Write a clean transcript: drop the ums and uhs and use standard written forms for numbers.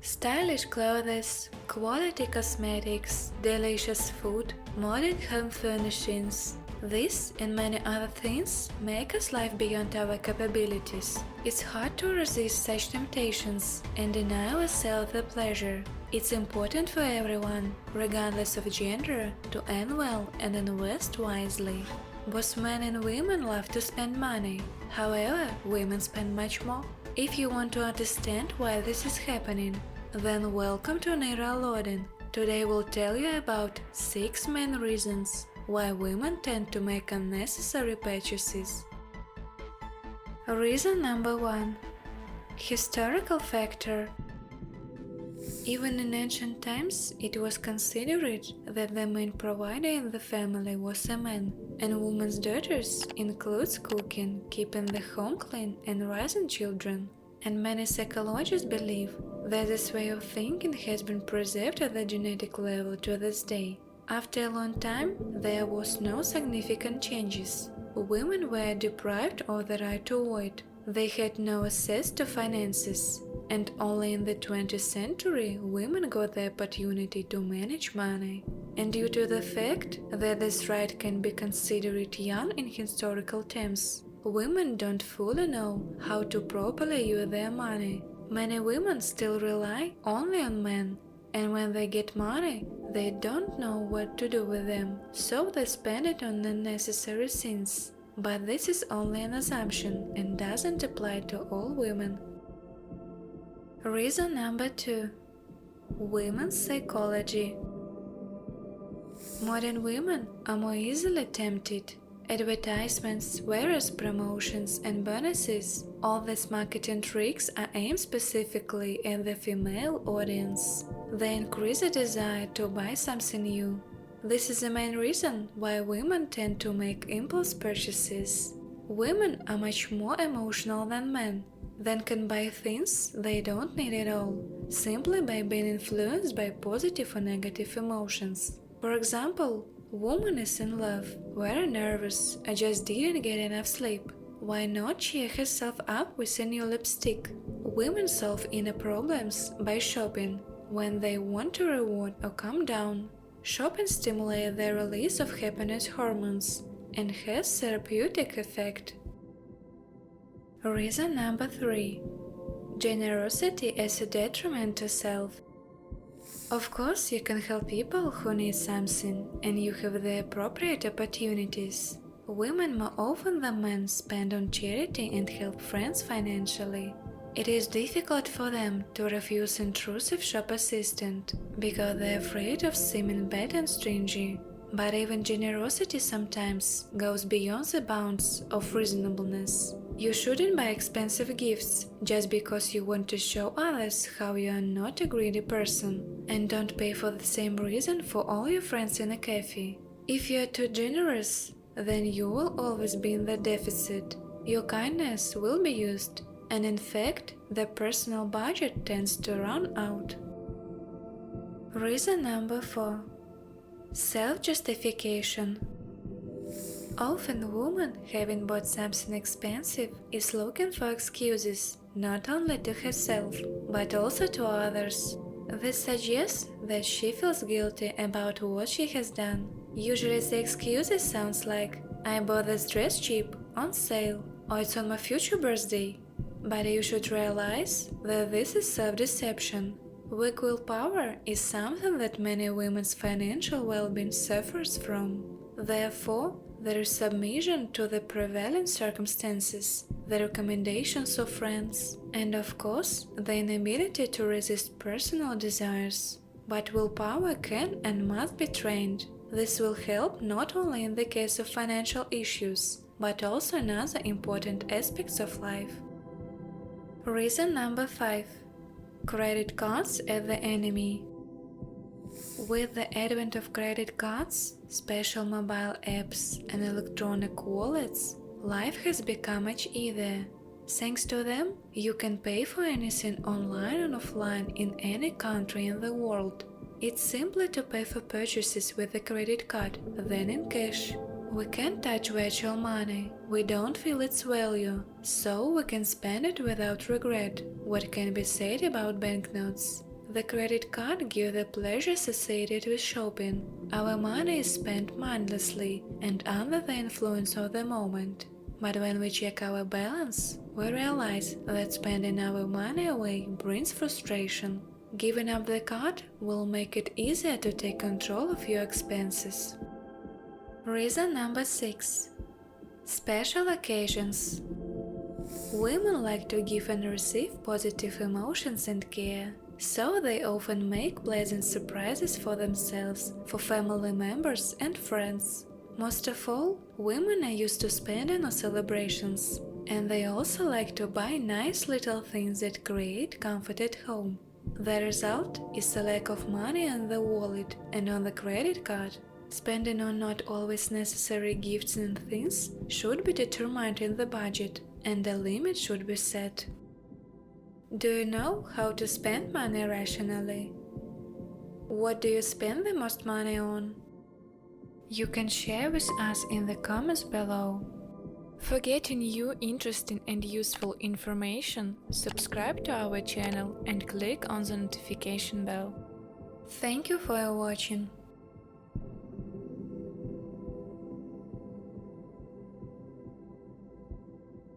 Stylish clothes, quality cosmetics, delicious food, modern home furnishings. This and many other things make us live beyond our capabilities. It's hard to resist such temptations and deny ourselves the pleasure. It's important for everyone, regardless of gender, to earn well and invest wisely. Both men and women love to spend money. However, women spend much more. If you want to understand why this is happening, then welcome to Nira Loden. Today we'll tell you about 6 main reasons why women tend to make unnecessary purchases. Reason number 1. Historical factor. Even in ancient times, it was considered that the main provider in the family was a man, and women's duties includes cooking, keeping the home clean, and raising children. And many psychologists believe that this way of thinking has been preserved at the genetic level to this day. After a long time, there was no significant changes. Women were deprived of the right to vote. They had no access to finances. And only in the 20th century, women got the opportunity to manage money. And due to the fact that this right can be considered young in historical terms, women don't fully know how to properly use their money. Many women still rely only on men, and when they get money, they don't know what to do with them, so they spend it on unnecessary things. But this is only an assumption and doesn't apply to all women. Reason number 2. Women's psychology. Modern women are more easily tempted. Advertisements, various promotions and bonuses, all these marketing tricks are aimed specifically at the female audience. They increase the desire to buy something new. This is the main reason why women tend to make impulse purchases. Women are much more emotional than men, then can buy things they don't need at all, simply by being influenced by positive or negative emotions. For example, woman is in love, very nervous, or just didn't get enough sleep. Why not cheer herself up with a new lipstick? Women solve inner problems by shopping when they want to reward or calm down. Shopping stimulates the release of happiness hormones and has therapeutic effect. Reason number 3. Generosity as a detriment to self. Of course, you can help people who need something, and you have the appropriate opportunities. Women more often than men spend on charity and help friends financially. It is difficult for them to refuse intrusive shop assistant because they're afraid of seeming bad and stingy. But even generosity sometimes goes beyond the bounds of reasonableness. You shouldn't buy expensive gifts just because you want to show others how you are not a greedy person, and don't pay for the same reason for all your friends in a cafe. If you are too generous, then you will always be in the deficit. Your kindness will be used, and in fact, the personal budget tends to run out. Reason number 4. Self-justification. Often woman, having bought something expensive, is looking for excuses, not only to herself, but also to others. This suggests that she feels guilty about what she has done. Usually the excuses sounds like, I bought this dress cheap, on sale, or it's on my future birthday. But you should realize that this is self-deception. Weak willpower is something that many women's financial well-being suffers from. Therefore, there is submission to the prevailing circumstances, the recommendations of friends, and of course, the inability to resist personal desires. But willpower can and must be trained. This will help not only in the case of financial issues, but also in other important aspects of life. Reason number 5. Credit cards as the enemy. With the advent of credit cards, special mobile apps, and electronic wallets, life has become much easier. Thanks to them, you can pay for anything online and offline in any country in the world. It's simpler to pay for purchases with a credit card than in cash. We can't touch virtual money, we don't feel its value, so we can spend it without regret. What can be said about banknotes? The credit card gives the pleasure associated with shopping. Our money is spent mindlessly and under the influence of the moment. But when we check our balance, we realize that spending our money away brings frustration. Giving up the card will make it easier to take control of your expenses. Reason number 6. Special occasions. Women like to give and receive positive emotions and care, so they often make pleasant surprises for themselves, for family members and friends. Most of all, women are used to spending on celebrations, and they also like to buy nice little things that create comfort at home. The result is a lack of money in the wallet and on the credit card. Spending on not always necessary gifts and things should be determined in the budget, and a limit should be set. Do you know how to spend money rationally? What do you spend the most money on? You can share with us in the comments below. For getting new interesting and useful information, subscribe to our channel and click on the notification bell. Thank you for watching.